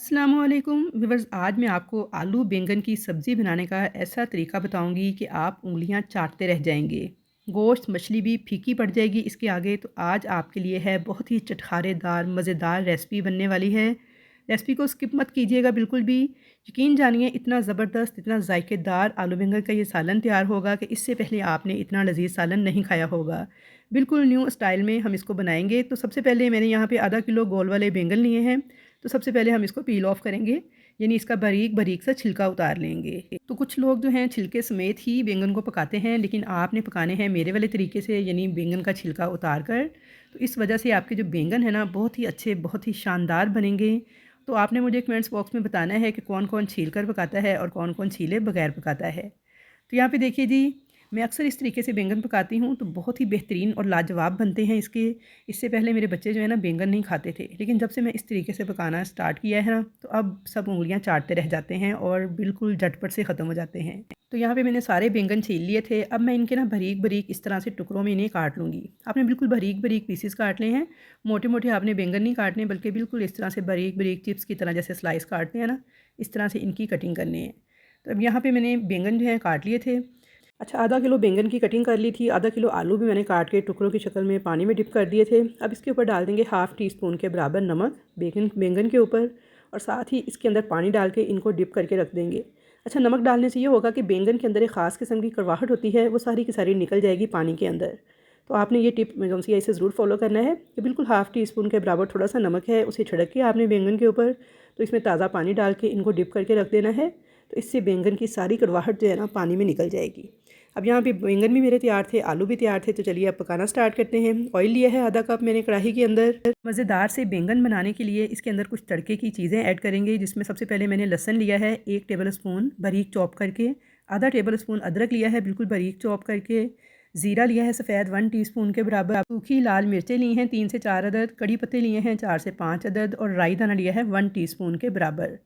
अस्सलामुअलैकुम व्यूअर्स। आज मैं आपको आलू बैंगन की सब्ज़ी बनाने का ऐसा तरीका बताऊंगी कि आप उंगलियां चाटते रह जाएंगे। गोश्त मछली भी फीकी पड़ जाएगी इसके आगे। तो आज आपके लिए है बहुत ही चटखारेदार मज़ेदार रेसिपी बनने वाली है। रेसिपी को स्किप मत कीजिएगा बिल्कुल भी। यकीन जानिए इतना ज़बरदस्त इतना जायकेदार आलू बैंगन का ये सालन तैयार होगा कि इससे पहले आपने इतना लजीज सालन नहीं खाया होगा। बिल्कुल न्यू स्टाइल में हम इसको बनाएंगे। तो सबसे पहले मैंने यहाँ पे आधा किलो गोल वाले बैंगन लिए हैं। तो सबसे पहले हम इसको पील ऑफ करेंगे, यानी इसका बारीक बारीक सा छिलका उतार लेंगे। तो कुछ लोग जो हैं छिलके समेत ही बैंगन को पकाते हैं, लेकिन आपने पकाने हैं मेरे वाले तरीके से, यानी बैंगन का छिलका उतार कर। तो इस वजह से आपके जो बैंगन है ना बहुत ही अच्छे बहुत ही शानदार बनेंगे। तो आपने मुझे कमेंट्स बॉक्स में बताना है कि कौन कौन छील कर पकाता है और कौन कौन छीले बगैर पकाता है। तो यहाँ पे देखिए जी, मैं अक्सर इस तरीके से बैंगन पकाती हूँ तो बहुत ही बेहतरीन और लाजवाब बनते हैं इसके। इससे पहले मेरे बच्चे जो है ना बैंगन नहीं खाते थे, लेकिन जब से मैं इस तरीके से पकाना स्टार्ट किया है ना तो अब सब उंगलियाँ चाटते रह जाते हैं और बिल्कुल झटपट से ख़त्म हो जाते हैं। तो यहाँ पे मैंने सारे बैंगन छील लिए थे। अब मैं इनके ना बारीक बारीक इस तरह से टुकड़ों में इन्हें काट लूँगी। आपने बिल्कुल बारीक बारीक पीसेस काट ले हैं, मोटे मोटे आपने बैंगन नहीं काटने, बल्कि बिल्कुल इस तरह से बारीक बारीक चिप्स की तरह जैसे स्लाइस काटते हैं ना, इस तरह से इनकी कटिंग करनी है। तो अब यहाँ पे मैंने बैंगन जो है काट लिए थे। अच्छा, आधा किलो बैंगन की कटिंग कर ली थी। आधा किलो आलू भी मैंने काट के टुकड़ों की शक्ल में पानी में डिप कर दिए थे। अब इसके ऊपर डाल देंगे हाफ़ टी स्पून के बराबर नमक बैंगन के ऊपर, और साथ ही इसके अंदर पानी डाल के इनको डिप करके रख देंगे। अच्छा, नमक डालने से ये होगा कि बैंगन के अंदर एक ख़ास किस्म की कड़वाहट होती है, वो सारी की सारी निकल जाएगी पानी के अंदर। तो आपने ये टिप कौन सी इसे ज़रूर फॉलो करना है कि बिल्कुल हाफ़ टी स्पून के बराबर थोड़ा सा नमक है, उसे छिड़क के आपने बैंगन के ऊपर तो इसमें ताज़ा पानी डाल के इनको डिप करके रख देना है। तो इससे बैंगन की सारी कड़वाहट जो है ना पानी में निकल जाएगी। अब यहाँ पे बैंगन भी मेरे तैयार थे, आलू भी तैयार थे। तो चलिए अब पकाना स्टार्ट करते हैं। ऑयल लिया है आधा कप मैंने कढ़ाई के अंदर। मज़ेदार से बैंगन बनाने के लिए इसके अंदर कुछ तड़के की चीज़ें ऐड करेंगे, जिसमें सबसे पहले मैंने लहसन लिया है 1 टेबल स्पून बारीक चॉप करके, आधा टेबल स्पून अदरक लिया है बिल्कुल बारीक चॉप करके, ज़ीरा लिया है सफ़ेद 1 टीस्पून के बराबर, सूखी लाल मिर्चें ली हैं 3 से 4 अदद, कड़ी पत्ते लिए हैं 4 से 5 अदद, और राई दाना लिया है 1 टीस्पून के बराबर।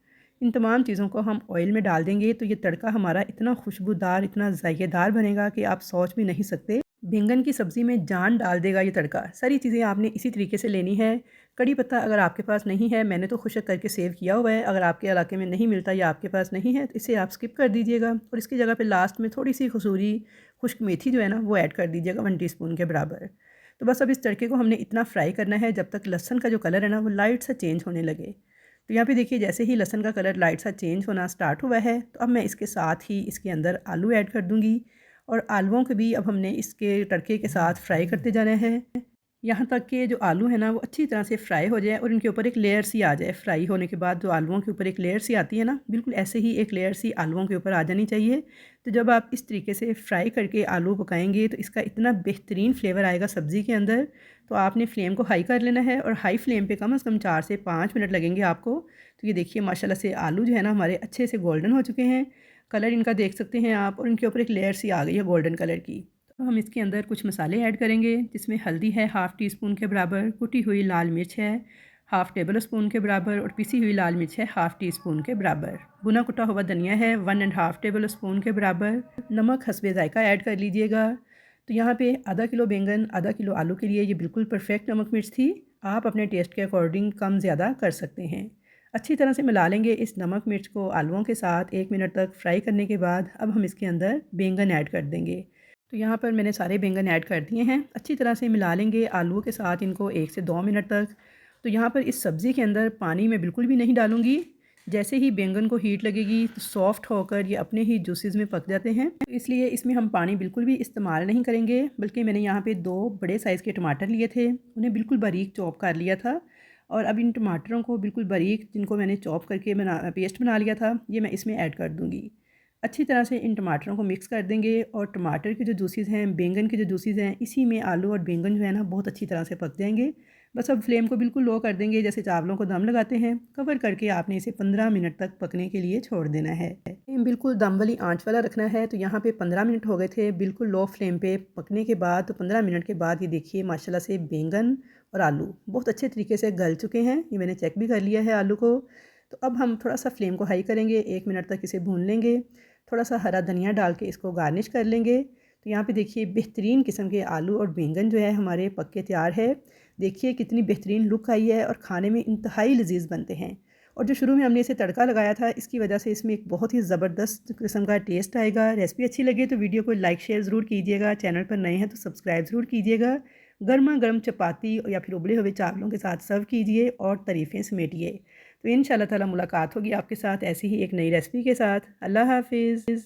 इन तमाम चीज़ों को हम ऑयल में डाल देंगे तो ये तड़का हमारा इतना खुशबूदार इतना जायकेदार बनेगा कि आप सोच भी नहीं सकते। बैंगन की सब्ज़ी में जान डाल देगा ये तड़का। सारी चीज़ें आपने इसी तरीके से लेनी है। कड़ी पत्ता अगर आपके पास नहीं है, मैंने तो खुशक करके सेव किया हुआ है, अगर आपके इलाके में नहीं मिलता या आपके पास नहीं है तो इसे आप स्किप कर दीजिएगा, और इसकी जगह पे लास्ट में थोड़ी सी कसूरी खुश्क मेथी जो है ना वो ऐड कर दीजिएगा 1 टीस्पून के बराबर। तो बस अब इस तड़के को हमने इतना फ्राई करना है जब तक लहसुन का जो कलर है ना वो लाइट सा चेंज होने लगे। तो यहाँ पे देखिए जैसे ही लहसुन का कलर लाइट सा चेंज होना स्टार्ट हुआ है तो अब मैं इसके साथ ही इसके अंदर आलू ऐड कर दूँगी, और आलूओं को भी अब हमने इसके तड़के के साथ फ्राई करते जाना है, यहाँ तक कि जो आलू है ना वो अच्छी तरह से फ्राई हो जाए और इनके ऊपर एक लेयर सी आ जाए। फ्राई होने के बाद जो आलूओं के ऊपर एक लेयर सी आती है ना, बिल्कुल ऐसे ही एक लेयर सी आलूओं के ऊपर आ जानी चाहिए। तो जब आप इस तरीके से फ्राई करके आलू पकाएंगे तो इसका इतना बेहतरीन फ्लेवर आएगा सब्ज़ी के अंदर। तो आपने फ्लेम को हाई कर लेना है, और हाई फ्लेम पे कम से कम 4 से 5 मिनट लगेंगे आपको। तो ये देखिए माशाल्लाह से आलू जो है ना हमारे अच्छे से गोल्डन हो चुके हैं। कलर इनका देख सकते हैं आप, और इनके ऊपर एक लेयर सी आ गई है गोल्डन कलर की। तो हम इसके अंदर कुछ मसाले ऐड करेंगे, जिसमें हल्दी है हाफ़ टी स्पून के बराबर, कुटी हुई लाल मिर्च है हाफ़ टेबल स्पून के बराबर, और पिसी हुई लाल मिर्च है हाफ़ टी स्पून के बराबर, भुना कुटा हुआ धनिया है 1.5 टेबल स्पून के बराबर, नमक हस्बे ज़ायका ऐड कर लीजिएगा। तो यहाँ पे आधा किलो बैंगन आधा किलो आलू के लिए ये बिल्कुल परफेक्ट नमक मिर्च थी। आप अपने टेस्ट के अकॉर्डिंग कम ज़्यादा कर सकते हैं। अच्छी तरह से मिला लेंगे इस नमक मिर्च को आलूओं के साथ। 1 मिनट तक फ्राई करने के बाद अब हम इसके अंदर बैंगन ऐड कर देंगे। तो यहाँ पर मैंने सारे बैंगन ऐड कर दिए हैं। अच्छी तरह से मिला लेंगे आलूओं के साथ इनको 1 से 2 मिनट तक। तो यहाँ पर इस सब्ज़ी के अंदर पानी मैं बिल्कुल भी नहीं डालूँगी। जैसे ही बैंगन को हीट लगेगी तो सॉफ्ट होकर ये अपने ही जूसेस में पक जाते हैं, तो इसलिए इसमें हम पानी बिल्कुल भी इस्तेमाल नहीं करेंगे। बल्कि मैंने यहाँ पे 2 बड़े साइज़ के टमाटर लिए थे, उन्हें बिल्कुल बारीक चॉप कर लिया था, और अब इन टमाटरों को बिल्कुल बारीक जिनको मैंने चॉप करके पेस्ट बना लिया था ये मैं इसमें ऐड कर दूँगी। अच्छी तरह से इन टमाटरों को मिक्स कर देंगे, और टमाटर के जो जूसेस हैं बैंगन के जो जूसेस हैं इसी में आलू और बैंगन जो है ना बहुत अच्छी तरह से पक जाएंगे। बस अब फ्लेम को बिल्कुल लो कर देंगे, जैसे चावलों को दम लगाते हैं। कवर करके आपने इसे 15 मिनट तक पकने के लिए छोड़ देना है। फ्लेम बिल्कुल दम वाली आंच वाला रखना है। तो यहाँ पे 15 मिनट हो गए थे बिल्कुल लो फ्लेम पे पकने के बाद। तो 15 मिनट के बाद ये देखिए माशाल्लाह से बैंगन और आलू बहुत अच्छे तरीके से गल चुके हैं। ये मैंने चेक भी कर लिया है आलू को। तो अब हम थोड़ा सा फ्लेम को हाई करेंगे, 1 मिनट तक इसे भून लेंगे। थोड़ा सा हरा धनिया डाल के इसको गार्निश कर लेंगे। तो यहाँ पे देखिए बेहतरीन किस्म के आलू और बैंगन जो है हमारे पक के तैयार है। देखिए कितनी बेहतरीन लुक आई है, और खाने में इंतहाई लजीज बनते हैं। और जो शुरू में हमने इसे तड़का लगाया था, इसकी वजह से इसमें एक बहुत ही ज़बरदस्त किस्म का टेस्ट आएगा। रेसिपी अच्छी लगे तो वीडियो को लाइक शेयर ज़रूर कीजिएगा। चैनल पर नए हैं तो सब्सक्राइब ज़रूर कीजिएगा। गर्मा गर्म चपाती या फिर उबले हुए चावलों के साथ सर्व कीजिए और तारीफ़ें समेटिए। तो इंशाल्लाह ताला मुलाकात होगी आपके साथ ऐसी ही एक नई रेसिपी के साथ। अल्लाह हाफ़िज़।